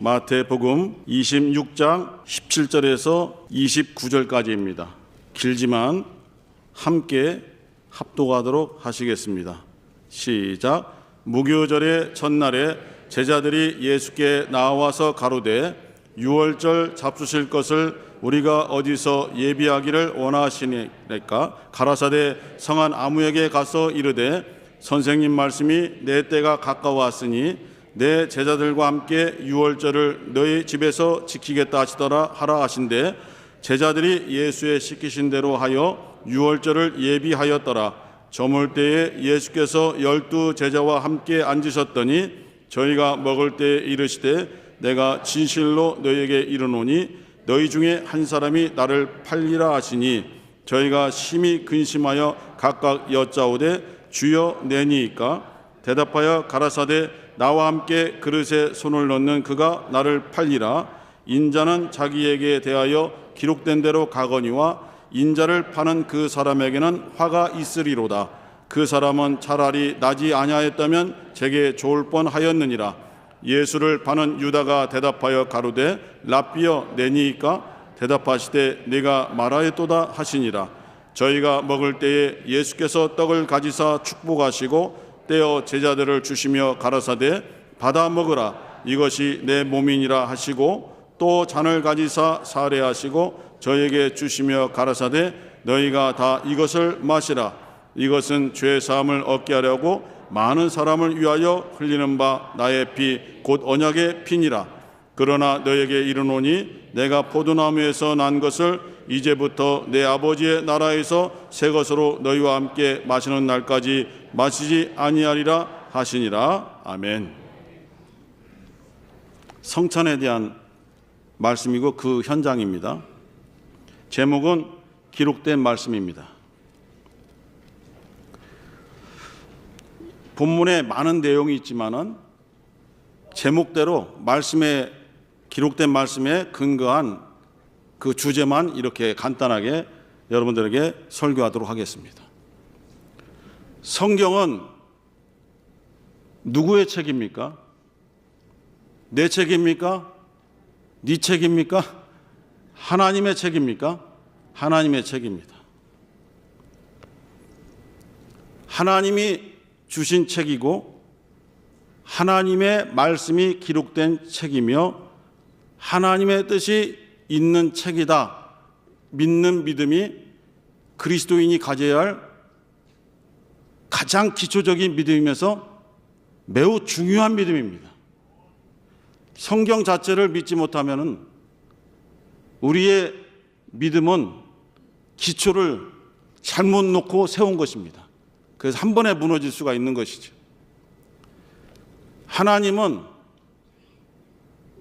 마태복음 26장 17절에서 29절까지입니다. 길지만 함께 합독하도록 하시겠습니다. 시작. 무교절의 첫날에 제자들이 예수께 나와서 가로되 유월절 잡수실 것을 우리가 어디서 예비하기를 원하시니까? 가라사대 성한 아무에게 가서 이르되 선생님 말씀이 내 때가 가까웠으니 내 제자들과 함께 유월절을 너희 집에서 지키겠다 하시더라 하라 하신대 제자들이 예수의 시키신 대로 하여 유월절을 예비하였더라. 저물 때에 예수께서 12 제자와 함께 앉으셨더니 저희가 먹을 때에 이르시되 내가 진실로 너희에게 이르노니 너희 중에 한 사람이 나를 팔리라 하시니 저희가 심히 근심하여 각각 여짜오되 주여 내니이까? 대답하여 가라사대 나와 함께 그릇에 손을 넣는 그가 나를 팔리라. 인자는 자기에게 대하여 기록된 대로 가거니와 인자를 파는 그 사람에게는 화가 있으리로다. 그 사람은 차라리 나지 아니하였다면 제게 좋을 뻔하였느니라. 예수를 파는 유다가 대답하여 가로되 랍비여 내니이까? 대답하시되 네가 말하였도다 하시니라. 저희가 먹을 때에 예수께서 떡을 가지사 축복하시고 떼어 제자들을 주시며 가라사대 받아 먹으라 이것이 내 몸이니라 하시고 또 잔을 가지사 사례하시고 저에게 주시며 가라사대 너희가 다 이것을 마시라 이것은 죄 사함을 얻게 하려고 많은 사람을 위하여 흘리는 바 나의 피 곧 언약의 피니라. 그러나 너에게 이르노니 내가 포도나무에서 난 것을 이제부터 내 아버지의 나라에서 새 것으로 너희와 함께 마시는 날까지 마시지 아니하리라 하시니라. 아멘. 성찬에 대한 말씀이고 그 현장입니다. 제목은 기록된 말씀입니다. 본문에 많은 내용이 있지만은 제목대로 말씀에 기록된 말씀에 근거한 그 주제만 이렇게 간단하게 여러분들에게 설교하도록 하겠습니다. 성경은 누구의 책입니까? 내 책입니까? 네 책입니까? 하나님의 책입니까? 하나님의 책입니다. 하나님이 주신 책이고 하나님의 말씀이 기록된 책이며 하나님의 뜻이 있는 책이다 믿는 믿음이 그리스도인이 가져야 할 가장 기초적인 믿음이면서 매우 중요한 믿음입니다. 성경 자체를 믿지 못하면 우리의 믿음은 기초를 잘못 놓고 세운 것입니다. 그래서 한 번에 무너질 수가 있는 것이죠. 하나님은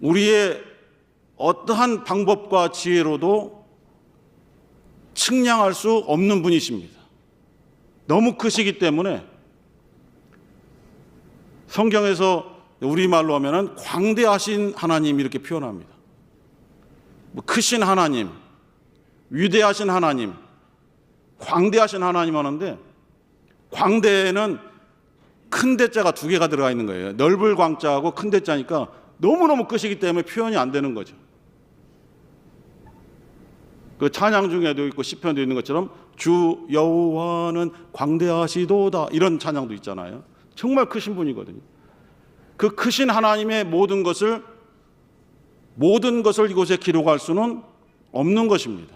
우리의 어떠한 방법과 지혜로도 측량할 수 없는 분이십니다. 너무 크시기 때문에 성경에서 우리말로 하면 광대하신 하나님 이렇게 표현합니다. 크신 하나님, 위대하신 하나님, 광대하신 하나님 하는데 광대에는 큰 대자가 두 개가 들어가 있는 거예요. 넓을 광자하고 큰 대자니까 너무너무 크시기 때문에 표현이 안 되는 거죠. 그 찬양 중에도 있고 시편도 있는 것처럼 주 여호와는 광대하시도다 이런 찬양도 있잖아요. 정말 크신 분이거든요. 그 크신 하나님의 모든 것을 이곳에 기록할 수는 없는 것입니다.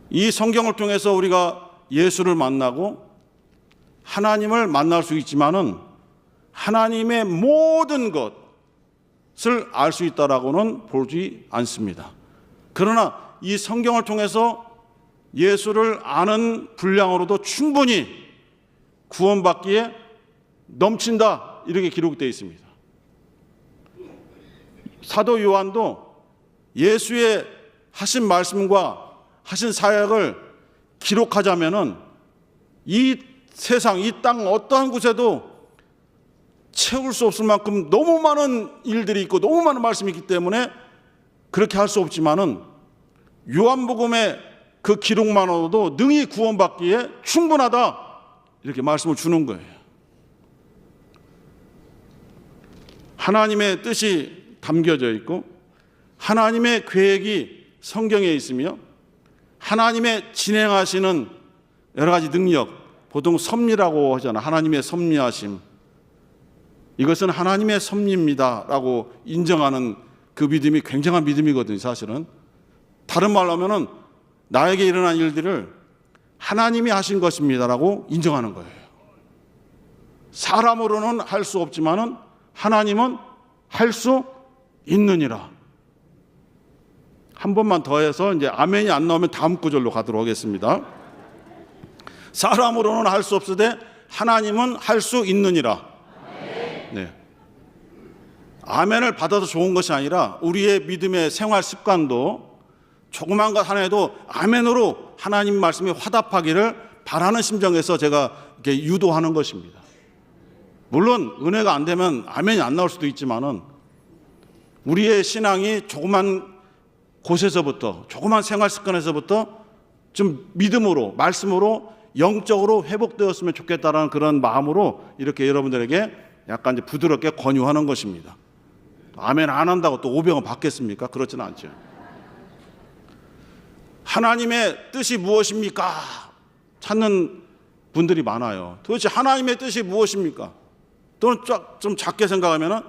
이 성경을 통해서 우리가 예수를 만나고 하나님을 만날 수 있지만은 하나님의 모든 것을 알 수 있다라고는 보지 않습니다. 그러나 이 성경을 통해서 예수를 아는 분량으로도 충분히 구원받기에 넘친다 이렇게 기록되어 있습니다. 사도 요한도 예수의 하신 말씀과 하신 사역을 기록하자면은 이 세상, 이 땅 어떠한 곳에도 채울 수 없을 만큼 너무 많은 일들이 있고 너무 많은 말씀이 있기 때문에 그렇게 할 수 없지만은 요한복음의 그 기록만으로도 능히 구원받기에 충분하다 이렇게 말씀을 주는 거예요. 하나님의 뜻이 담겨져 있고 하나님의 계획이 성경에 있으며 하나님의 진행하시는 여러 가지 능력, 보통 섭리라고 하잖아요. 하나님의 섭리하심. 이것은 하나님의 섭리입니다라고 인정하는 그 믿음이 굉장한 믿음이거든요. 사실은 다른 말로 하면은 나에게 일어난 일들을 하나님이 하신 것입니다라고 인정하는 거예요. 사람으로는 할 수 없지만은 하나님은 할 수 있느니라. 한 번만 더 해서 이제 아멘이 안 나오면 다음 구절로 가도록 하겠습니다. 사람으로는 할 수 없으되 하나님은 할 수 있느니라. 네. 아멘을 받아도 좋은 것이 아니라 우리의 믿음의 생활 습관도 조그만 것 하나에도 아멘으로 하나님 말씀이 화답하기를 바라는 심정에서 제가 이렇게 유도하는 것입니다. 물론 은혜가 안 되면 아멘이 안 나올 수도 있지만은 우리의 신앙이 조그만 곳에서부터, 조그만 생활 습관에서부터 좀 믿음으로, 말씀으로 영적으로 회복되었으면 좋겠다라는 그런 마음으로 이렇게 여러분들에게 약간 이제 부드럽게 권유하는 것입니다. 아멘 안 한다고 또 500원 받겠습니까? 그렇지는 않죠. 하나님의 뜻이 무엇입니까? 찾는 분들이 많아요. 도대체 하나님의 뜻이 무엇입니까? 또는 좀 작게 생각하면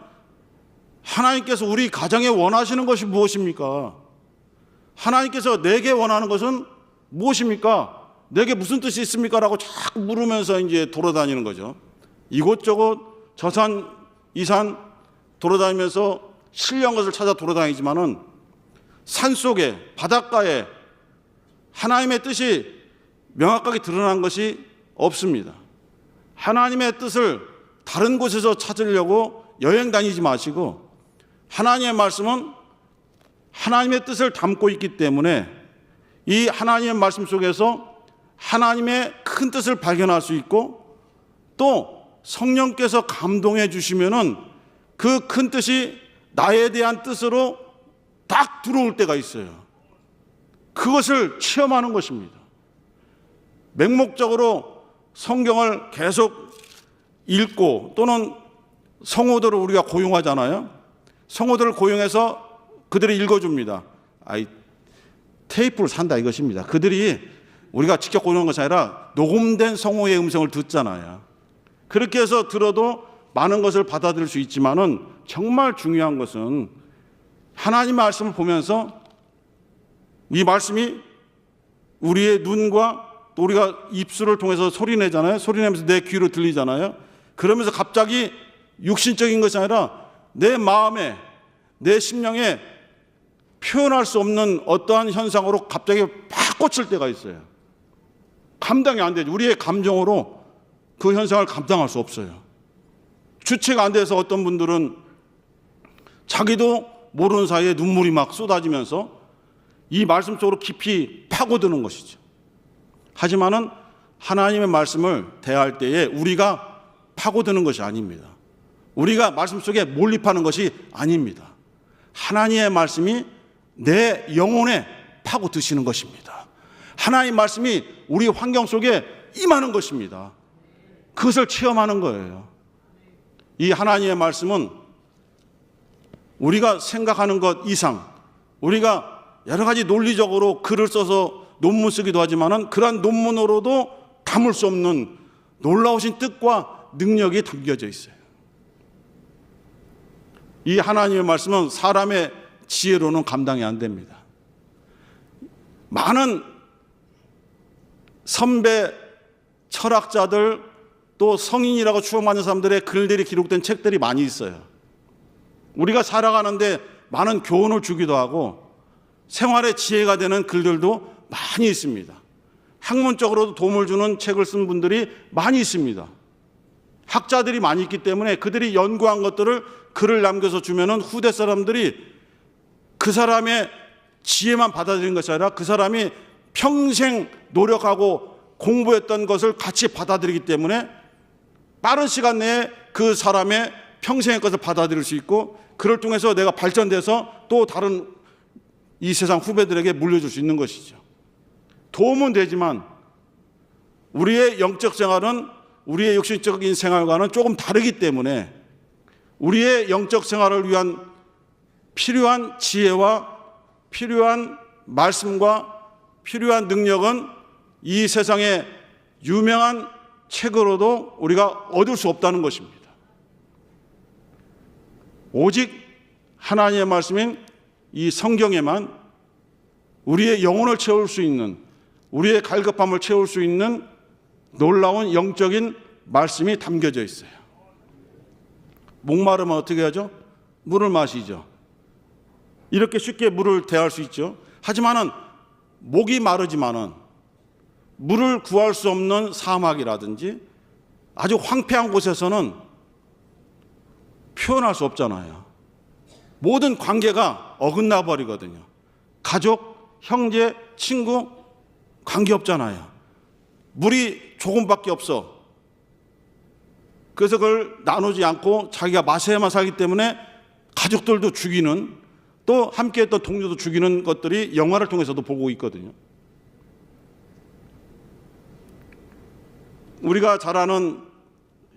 하나님께서 우리 가정에 원하시는 것이 무엇입니까? 하나님께서 내게 원하는 것은 무엇입니까? 내게 무슨 뜻이 있습니까? 라고 자꾸 물으면서 이제 돌아다니는 거죠. 이곳저곳 저산 이산 돌아다니면서 신뢰한 것을 찾아 돌아다니지만은 산속에 바닷가에 하나님의 뜻이 명확하게 드러난 것이 없습니다. 하나님의 뜻을 다른 곳에서 찾으려고 여행 다니지 마시고 하나님의 말씀은 하나님의 뜻을 담고 있기 때문에 이 하나님의 말씀 속에서 하나님의 큰 뜻을 발견할 수 있고 또 성령께서 감동해 주시면은 그 큰 뜻이 나에 대한 뜻으로 딱 들어올 때가 있어요. 그것을 체험하는 것입니다. 맹목적으로 성경을 계속 읽고 또는 성우들을 우리가 고용하잖아요. 성우들을 고용해서 그들이 읽어줍니다. 테이프를 산다 이것입니다. 그들이 우리가 직접 고용한 것이 아니라 녹음된 성우의 음성을 듣잖아요. 그렇게 해서 들어도 많은 것을 받아들일 수 있지만은 정말 중요한 것은 하나님의 말씀을 보면서 이 말씀이 우리의 눈과 또 우리가 입술을 통해서 소리내잖아요. 소리내면서 내 귀로 들리잖아요. 그러면서 갑자기 육신적인 것이 아니라 내 마음에 내 심령에 표현할 수 없는 어떠한 현상으로 갑자기 팍 꽂힐 때가 있어요. 감당이 안 되죠. 우리의 감정으로 그 현상을 감당할 수 없어요. 주체가 안 돼서 어떤 분들은 자기도 모르는 사이에 눈물이 막 쏟아지면서 이 말씀 속으로 깊이 파고드는 것이죠. 하지만은 하나님의 말씀을 대할 때에 우리가 파고드는 것이 아닙니다. 우리가 말씀 속에 몰입하는 것이 아닙니다. 하나님의 말씀이 내 영혼에 파고드시는 것입니다. 하나님의 말씀이 우리 환경 속에 임하는 것입니다. 그것을 체험하는 거예요. 이 하나님의 말씀은 우리가 생각하는 것 이상 우리가 여러 가지 논리적으로 글을 써서 논문 쓰기도 하지만은 그러한 논문으로도 담을 수 없는 놀라우신 뜻과 능력이 담겨져 있어요. 이 하나님의 말씀은 사람의 지혜로는 감당이 안 됩니다. 많은 선배 철학자들 또 성인이라고 추앙받는 사람들의 글들이 기록된 책들이 많이 있어요. 우리가 살아가는데 많은 교훈을 주기도 하고 생활의 지혜가 되는 글들도 많이 있습니다. 학문적으로도 도움을 주는 책을 쓴 분들이 많이 있습니다. 학자들이 많이 있기 때문에 그들이 연구한 것들을 글을 남겨서 주면은 후대 사람들이 그 사람의 지혜만 받아들이는 것이 아니라 그 사람이 평생 노력하고 공부했던 것을 같이 받아들이기 때문에 빠른 시간 내에 그 사람의 평생의 것을 받아들일 수 있고 그를 통해서 내가 발전돼서 또 다른 이 세상 후배들에게 물려줄 수 있는 것이죠. 도움은 되지만 우리의 영적 생활은 우리의 육신적인 생활과는 조금 다르기 때문에 우리의 영적 생활을 위한 필요한 지혜와 필요한 말씀과 필요한 능력은 이 세상의 유명한 책으로도 우리가 얻을 수 없다는 것입니다. 오직 하나님의 말씀인 이 성경에만 우리의 영혼을 채울 수 있는, 우리의 갈급함을 채울 수 있는 놀라운 영적인 말씀이 담겨져 있어요. 목마르면 어떻게 하죠? 물을 마시죠. 이렇게 쉽게 물을 대할 수 있죠. 하지만은 목이 마르지만은 물을 구할 수 없는 사막이라든지 아주 황폐한 곳에서는 표현할 수 없잖아요. 모든 관계가 어긋나 버리거든요. 가족, 형제, 친구 관계 없잖아요. 물이 조금밖에 없어. 그래서 그걸 나누지 않고 자기가 마셔야만 살기 때문에 가족들도 죽이는, 또 함께했던 동료도 죽이는 것들이 영화를 통해서도 보고 있거든요. 우리가 잘 아는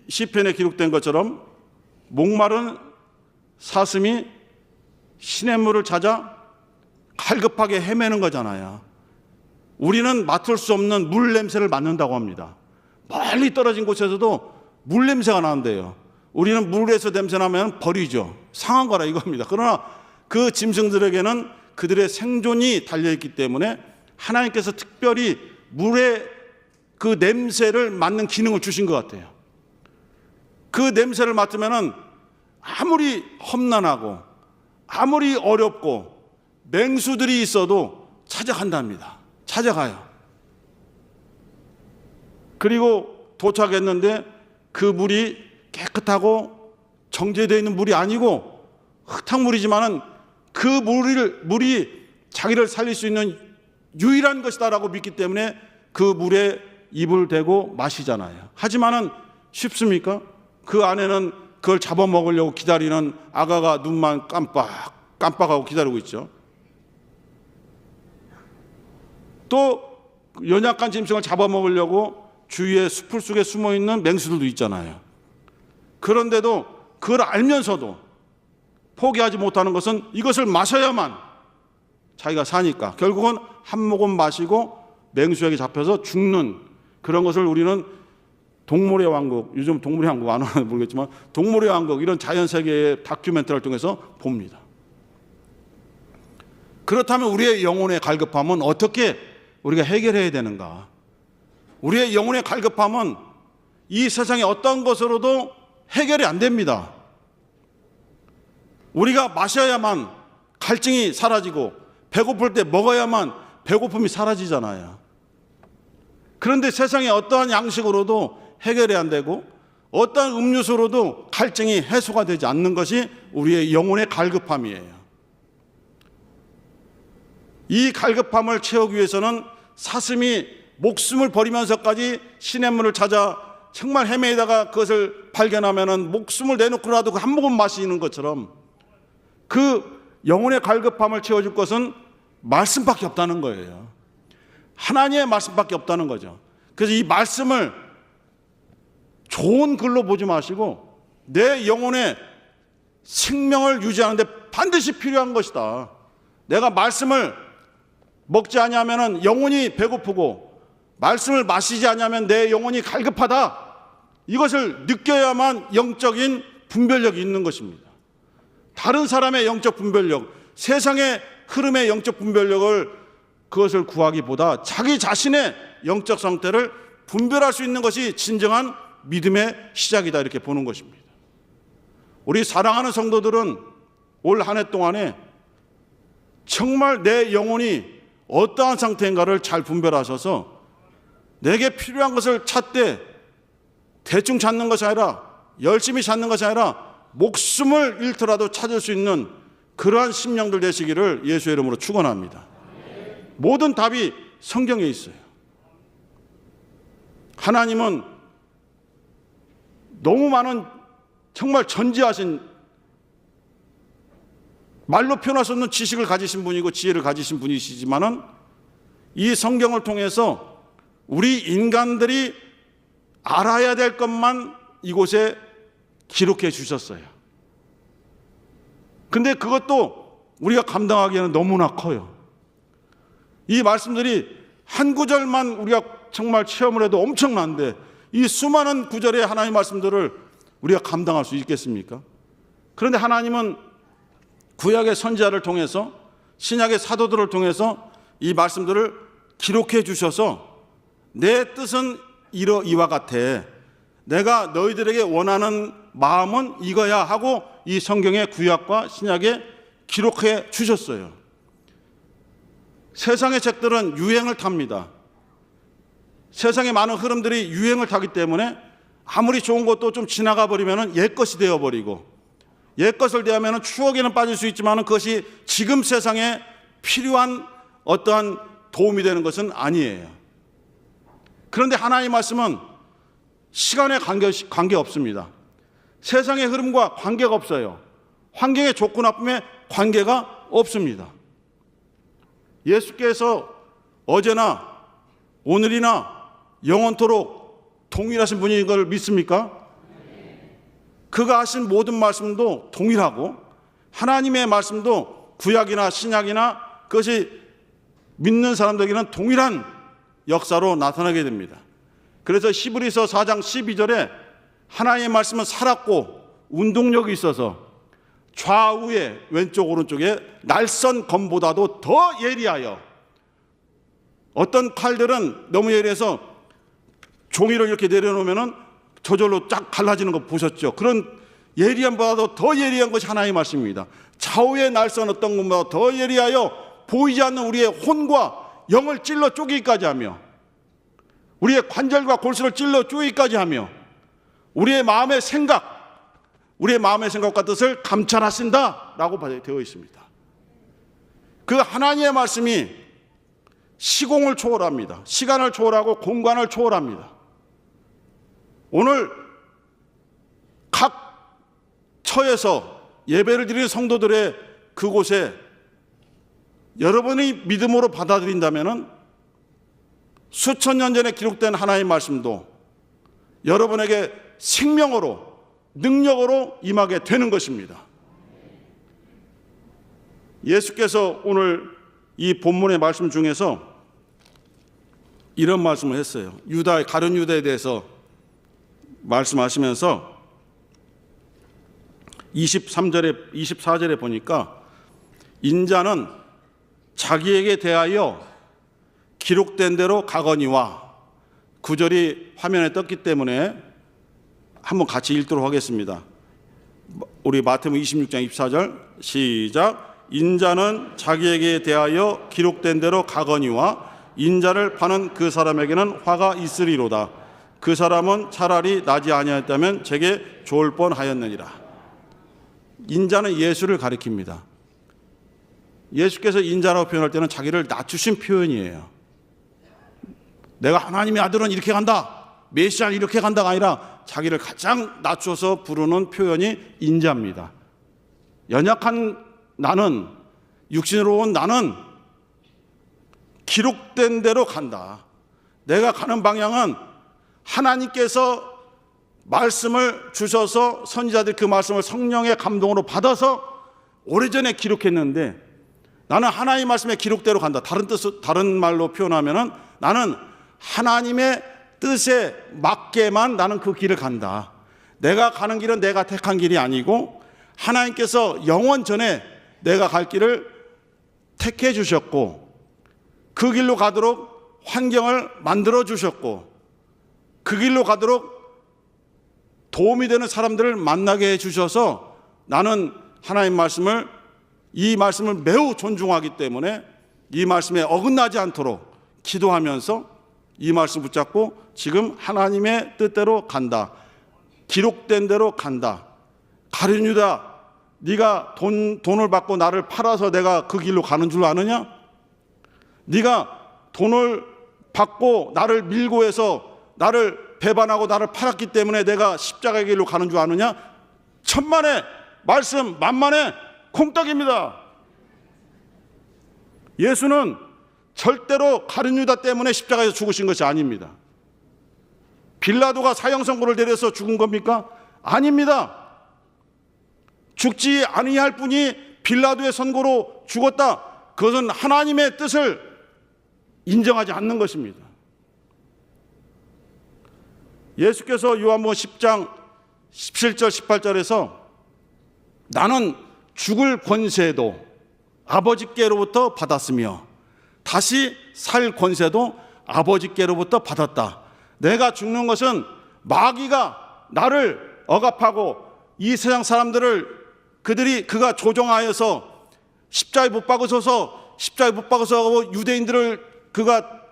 시편에 기록된 것처럼 목마른 사슴이 시냇물을 찾아 갈급하게 헤매는 거잖아요. 우리는 맡을 수 없는 물 냄새를 맡는다고 합니다. 멀리 떨어진 곳에서도 물 냄새가 나는데요. 우리는 물에서 냄새 나면 버리죠. 상한 거라 이겁니다. 그러나 그 짐승들에게는 그들의 생존이 달려있기 때문에 하나님께서 특별히 물의 그 냄새를 맡는 기능을 주신 것 같아요. 그 냄새를 맡으면은 아무리 험난하고 아무리 어렵고 맹수들이 있어도 찾아간답니다. 찾아가요. 그리고 도착했는데 그 물이 깨끗하고 정제되어 있는 물이 아니고 흙탕물이지만은 그 물이 자기를 살릴 수 있는 유일한 것이다라고 믿기 때문에 그 물에 입을 대고 마시잖아요. 하지만은 쉽습니까? 그 안에는 그걸 잡아먹으려고 기다리는 아가가 눈만 깜빡하고 기다리고 있죠. 또 연약한 짐승을 잡아먹으려고 주위에 숲을 속에 숨어있는 맹수들도 있잖아요. 그런데도 그걸 알면서도 포기하지 못하는 것은 이것을 마셔야만 자기가 사니까 결국은 한 모금 마시고 맹수에게 잡혀서 죽는 그런 것을 우리는 동물의 왕국, 요즘 동물의 왕국 안 하나 모르겠지만 동물의 왕국 이런 자연세계의 다큐멘터리를 통해서 봅니다. 그렇다면 우리의 영혼의 갈급함은 어떻게 우리가 해결해야 되는가? 우리의 영혼의 갈급함은 이 세상의 어떤 것으로도 해결이 안 됩니다. 우리가 마셔야만 갈증이 사라지고 배고플 때 먹어야만 배고픔이 사라지잖아요. 그런데 세상의 어떠한 양식으로도 해결이 안 되고 어떠한 음료수로도 갈증이 해소가 되지 않는 것이 우리의 영혼의 갈급함이에요. 이 갈급함을 채우기 위해서는 사슴이 목숨을 버리면서까지 시냇물을 찾아 정말 헤매다가 그것을 발견하면은 목숨을 내놓고라도 그 한 모금 마시는 것처럼 그 영혼의 갈급함을 채워줄 것은 말씀밖에 없다는 거예요. 하나님의 말씀밖에 없다는 거죠. 그래서 이 말씀을 좋은 글로 보지 마시고 내 영혼의 생명을 유지하는데 반드시 필요한 것이다. 내가 말씀을 먹지 않으면 영혼이 배고프고 말씀을 마시지 않으면 내 영혼이 갈급하다. 이것을 느껴야만 영적인 분별력이 있는 것입니다. 다른 사람의 영적 분별력, 세상의 흐름의 영적 분별력을 그것을 구하기보다 자기 자신의 영적 상태를 분별할 수 있는 것이 진정한 믿음의 시작이다 이렇게 보는 것입니다. 우리 사랑하는 성도들은 올 한 해 동안에 정말 내 영혼이 어떠한 상태인가를 잘 분별하셔서 내게 필요한 것을 찾되 대충 찾는 것이 아니라 열심히 찾는 것이 아니라 목숨을 잃더라도 찾을 수 있는 그러한 심령들 되시기를 예수의 이름으로 축원합니다. 모든 답이 성경에 있어요. 하나님은 너무 많은 정말 전지하신 말로 표현할 수 없는 지식을 가지신 분이고 지혜를 가지신 분이시지만은 이 성경을 통해서 우리 인간들이 알아야 될 것만 이곳에 기록해 주셨어요. 근데 그것도 우리가 감당하기에는 너무나 커요. 이 말씀들이 한 구절만 우리가 정말 체험을 해도 엄청난데 이 수많은 구절의 하나님의 말씀들을 우리가 감당할 수 있겠습니까? 그런데 하나님은 구약의 선지자를 통해서 신약의 사도들을 통해서 이 말씀들을 기록해 주셔서 내 뜻은 이와 같아. 내가 너희들에게 원하는 마음은 이거야 하고 이 성경의 구약과 신약에 기록해 주셨어요. 세상의 책들은 유행을 탑니다. 세상의 많은 흐름들이 유행을 타기 때문에 아무리 좋은 것도 좀 지나가 버리면 옛것이 되어버리고, 옛것을 대하면 추억에는 빠질 수 있지만 그것이 지금 세상에 필요한 어떠한 도움이 되는 것은 아니에요. 그런데 하나님의 말씀은 시간에 관계 없습니다. 세상의 흐름과 관계가 없어요. 환경의 좋고 나쁨에 관계가 없습니다. 예수께서 어제나 오늘이나 영원토록 동일하신 분인 걸 믿습니까? 그가 하신 모든 말씀도 동일하고 하나님의 말씀도 구약이나 신약이나 그것이 믿는 사람들에게는 동일한 역사로 나타나게 됩니다. 그래서 히브리서 4장 12절에 하나님의 말씀은 살았고 운동력이 있어서 좌우에 왼쪽 오른쪽에 날선 검보다도 더 예리하여, 어떤 칼들은 너무 예리해서 종이를 이렇게 내려놓으면 저절로 쫙 갈라지는 거 보셨죠? 그런 예리함보다도 더 예리한 것이 하나님의 말씀입니다. 좌우에 날선 어떤 것보다 더 예리하여 보이지 않는 우리의 혼과 영을 찔러 쪼개기까지 하며, 우리의 관절과 골수를 찔러 쪼개기까지 하며, 우리의 마음의 생각과 뜻을 감찰하신다라고 되어 있습니다. 그 하나님의 말씀이 시공을 초월합니다. 시간을 초월하고 공간을 초월합니다. 오늘 각 처에서 예배를 드리는 성도들의 그곳에 여러분이 믿음으로 받아들인다면 수천 년 전에 기록된 하나님의 말씀도 여러분에게 생명으로, 능력으로 임하게 되는 것입니다. 예수께서 오늘 이 본문의 말씀 중에서 이런 말씀을 했어요. 가룟 유다에 대해서 말씀하시면서 24절에 보니까 인자는 자기에게 대하여 기록된 대로 가거니와, 구절이 화면에 떴기 때문에 한번 같이 읽도록 하겠습니다. 우리 마태복음 26장 24절 시작. 인자는 자기에게 대하여 기록된 대로 가거니와 인자를 파는 그 사람에게는 화가 있으리로다. 그 사람은 차라리 나지 아니하였다면 제게 좋을 뻔하였느니라. 인자는 예수를 가리킵니다. 예수께서 인자라고 표현할 때는 자기를 낮추신 표현이에요. 내가 하나님의 아들은 이렇게 간다, 메시아는 이렇게 간다가 아니라 자기를 가장 낮춰서 부르는 표현이 인자입니다. 연약한 나는, 육신으로 온 나는 기록된 대로 간다. 내가 가는 방향은 하나님께서 말씀을 주셔서 선지자들이 그 말씀을 성령의 감동으로 받아서 오래전에 기록했는데 나는 하나님의 말씀의 기록대로 간다. 다른 말로 표현하면은 나는 하나님의 뜻에 맞게만 나는 그 길을 간다. 내가 가는 길은 내가 택한 길이 아니고 하나님께서 영원 전에 내가 갈 길을 택해 주셨고 그 길로 가도록 환경을 만들어 주셨고 그 길로 가도록 도움이 되는 사람들을 만나게 해 주셔서 나는 하나님 말씀을, 이 말씀을 매우 존중하기 때문에 이 말씀에 어긋나지 않도록 기도하면서 이 말씀 붙잡고 지금 하나님의 뜻대로 간다. 기록된 대로 간다. 가룟 유다, 네가 돈을 받고 나를 팔아서 내가 그 길로 가는 줄 아느냐? 네가 돈을 받고 나를 밀고 해서 나를 배반하고 나를 팔았기 때문에 내가 십자가의 길로 가는 줄 아느냐? 천만의 말씀, 만만의 콩떡입니다. 예수는 절대로 가룟 유다 때문에 십자가에서 죽으신 것이 아닙니다. 빌라도가 사형 선고를 내려서 죽은 겁니까? 아닙니다. 죽지 아니할 뿐이 빌라도의 선고로 죽었다. 그것은 하나님의 뜻을 인정하지 않는 것입니다. 예수께서 요한복음 10장 17절 18절에서 나는 죽을 권세도 아버지께로부터 받았으며 다시 살 권세도 아버지께로부터 받았다. 내가 죽는 것은 마귀가 나를 억압하고 이 세상 사람들을 그가 조종하여서 십자가에 못 박으셔서 유대인들을 그가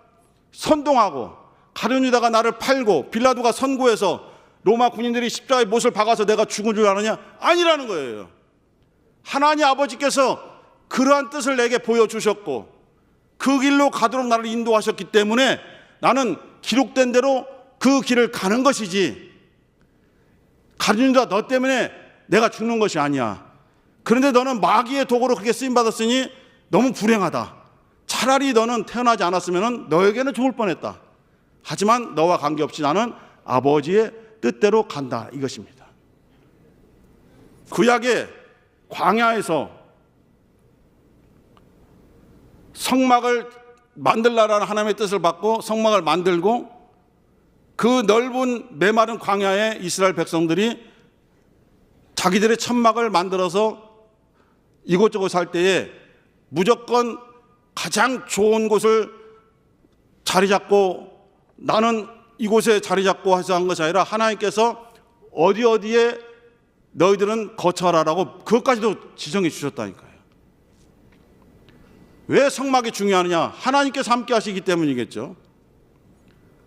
선동하고 가룟 유다가 나를 팔고 빌라도가 선고해서 로마 군인들이 십자가에 못을 박아서 내가 죽은 줄 아느냐? 아니라는 거예요. 하나님 아버지께서 그러한 뜻을 내게 보여주셨고 그 길로 가도록 나를 인도하셨기 때문에 나는 기록된 대로 그 길을 가는 것이지, 가룟 유다 너 때문에 내가 죽는 것이 아니야. 그런데 너는 마귀의 도구로 그렇게 쓰임받았으니 너무 불행하다. 차라리 너는 태어나지 않았으면 너에게는 좋을 뻔했다. 하지만 너와 관계없이 나는 아버지의 뜻대로 간다, 이것입니다. 구약의 광야에서 성막을 만들라라는 하나님의 뜻을 받고 성막을 만들고 그 넓은 메마른 광야에 이스라엘 백성들이 자기들의 천막을 만들어서 이곳저곳 살 때에 무조건 가장 좋은 곳을 자리 잡고 나는 이곳에 자리 잡고 해서 한 것이 아니라 하나님께서 어디에 너희들은 거처하라고 그것까지도 지정해 주셨다니까요. 왜 성막이 중요하느냐? 하나님께서 함께 하시기 때문이겠죠.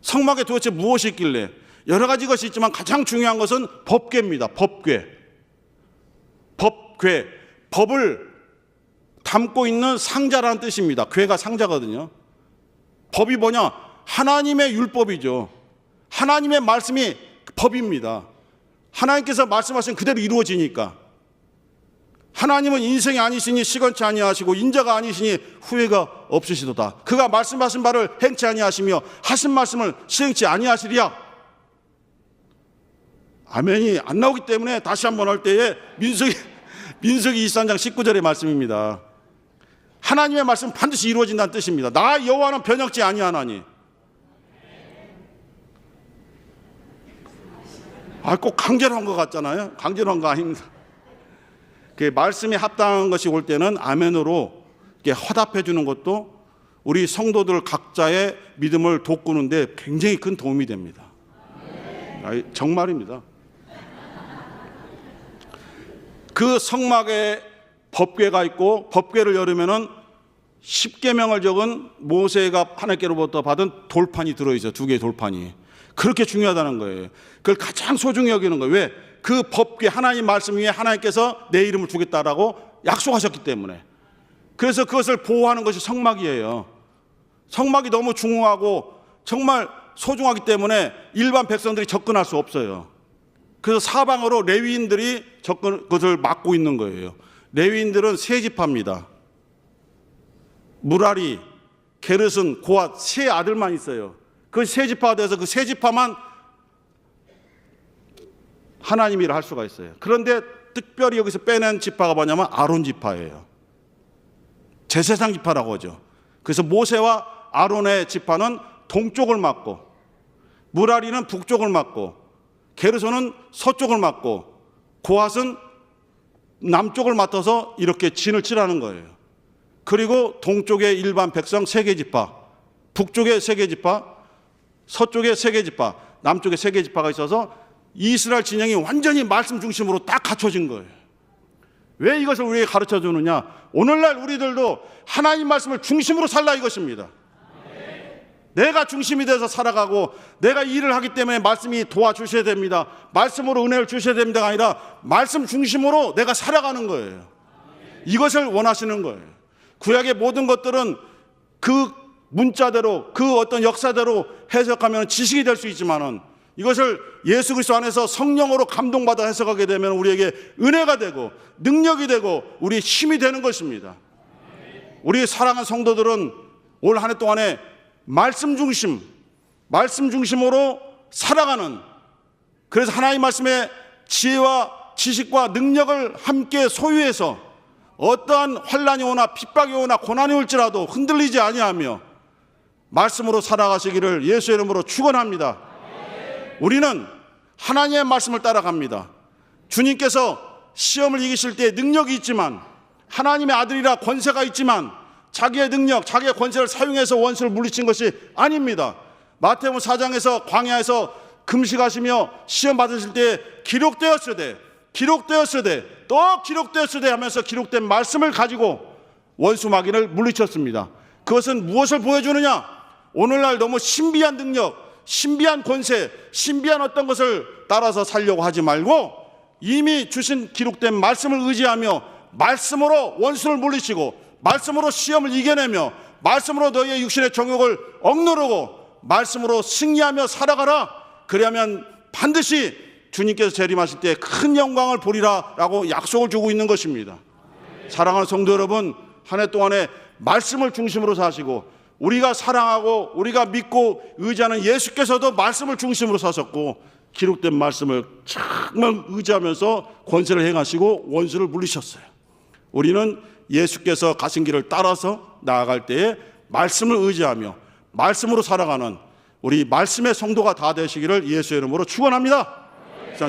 성막에 도대체 무엇이 있길래? 여러 가지 것이 있지만 가장 중요한 것은 법궤입니다. 법궤. 법을 담고 있는 상자라는 뜻입니다. 궤가 상자거든요. 법이 뭐냐? 하나님의 율법이죠. 하나님의 말씀이 법입니다. 하나님께서 말씀하신 그대로 이루어지니까. 하나님은 인생이 아니시니 시건치 아니하시고 인자가 아니시니 후회가 없으시도다. 그가 말씀하신 바를 행치 아니하시며 하신 말씀을 시행치 아니하시리야. 아멘이 안 나오기 때문에 다시 한번 할 때에 민수기 23장 19절의 말씀입니다. 하나님의 말씀 반드시 이루어진다는 뜻입니다. 나 여호와는 변혁지 아니하나니. 꼭 강제로 한 것 같잖아요. 강제로 한 거 아닙니다. 그 말씀이 합당한 것이 올 때는 아멘으로 화답해 주는 것도 우리 성도들 각자의 믿음을 돋구는데 굉장히 큰 도움이 됩니다. 정말입니다. 그 성막에 법궤가 있고 법궤를 열으면은 10계명을 적은 모세가 하나님께로부터 받은 돌판이 들어있어요. 2개의 돌판이. 그렇게 중요하다는 거예요. 그걸 가장 소중히 여기는 거예요. 왜? 그 법궤, 하나님 말씀 위에 하나님께서 내 이름을 주겠다라고 약속하셨기 때문에. 그래서 그것을 보호하는 것이 성막이에요. 성막이 너무 중요하고 정말 소중하기 때문에 일반 백성들이 접근할 수 없어요. 그래서 사방으로 레위인들이 그것을 막고 있는 거예요. 레위인들은 세 지파입니다. 무라리, 게르슨, 고앗 세 아들만 있어요. 그 세 지파가 돼서 그 세 지파만 하나님이라 할 수가 있어요. 그런데 특별히 여기서 빼낸 지파가 뭐냐면 아론 지파예요. 제사장 지파라고 하죠. 그래서 모세와 아론의 지파는 동쪽을 맡고 무라리는 북쪽을 맡고 게르손은 서쪽을 맡고 고앗은 남쪽을 맡아서 이렇게 진을 치라는 거예요. 그리고 동쪽의 일반 백성 3개 지파, 북쪽에 3개 지파, 서쪽에 3개 지파, 남쪽에 3개 지파가 있어서 이스라엘 진영이 완전히 말씀 중심으로 딱 갖춰진 거예요. 왜 이것을 우리에게 가르쳐 주느냐? 오늘날 우리들도 하나님 말씀을 중심으로 살라 이것입니다. 내가 중심이 돼서 살아가고 내가 일을 하기 때문에 말씀이 도와주셔야 됩니다. 말씀으로 은혜를 주셔야 됩니다가 아니라 말씀 중심으로 내가 살아가는 거예요. 이것을 원하시는 거예요. 구약의 모든 것들은 그 문자대로 그 어떤 역사대로 해석하면 지식이 될 수 있지만은 이것을 예수 그리스도 안에서 성령으로 감동받아 해석하게 되면 우리에게 은혜가 되고 능력이 되고 우리 힘이 되는 것입니다. 우리 사랑하는 성도들은 올 한 해 동안에 말씀 중심으로 살아가는, 그래서 하나님 말씀의 지혜와 지식과 능력을 함께 소유해서 어떠한 환난이 오나 핍박이 오나 고난이 올지라도 흔들리지 아니하며 말씀으로 살아가시기를 예수의 이름으로 축원합니다. 우리는 하나님의 말씀을 따라갑니다. 주님께서 시험을 이기실 때 능력이 있지만, 하나님의 아들이라 권세가 있지만 자기의 능력, 자기의 권세를 사용해서 원수를 물리친 것이 아닙니다. 마태복음 4장에서 광야에서 금식하시며 시험 받으실 때 기록되었으되 또 기록되었으되 하면서 기록된 말씀을 가지고 원수 마귀를 물리쳤습니다. 그것은 무엇을 보여주느냐? 오늘날 너무 신비한 능력, 신비한 권세, 신비한 어떤 것을 따라서 살려고 하지 말고 이미 주신 기록된 말씀을 의지하며 말씀으로 원수를 물리치고 말씀으로 시험을 이겨내며 말씀으로 너희의 육신의 정욕을 억누르고 말씀으로 승리하며 살아가라. 그리하면 반드시 주님께서 재림하실 때 큰 영광을 보리라 라고 약속을 주고 있는 것입니다. 사랑하는 성도 여러분, 한 해 동안에 말씀을 중심으로 사시고 우리가 사랑하고 우리가 믿고 의지하는 예수께서도 말씀을 중심으로 사셨고 기록된 말씀을 정말 의지하면서 권세를 행하시고 원수를 물리셨어요. 우리는 예수께서 가신 길을 따라서 나아갈 때에 말씀을 의지하며 말씀으로 살아가는 우리 말씀의 성도가 다 되시기를 예수의 이름으로 축원합니다.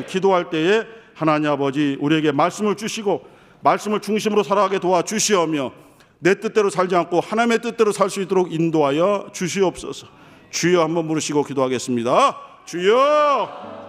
기도할 때에 하나님 아버지 우리에게 말씀을 주시고 말씀을 중심으로 살아가게 도와주시오며 내 뜻대로 살지 않고 하나님의 뜻대로 살 수 있도록 인도하여 주시옵소서. 주여 한번 부르시고 기도하겠습니다. 주여.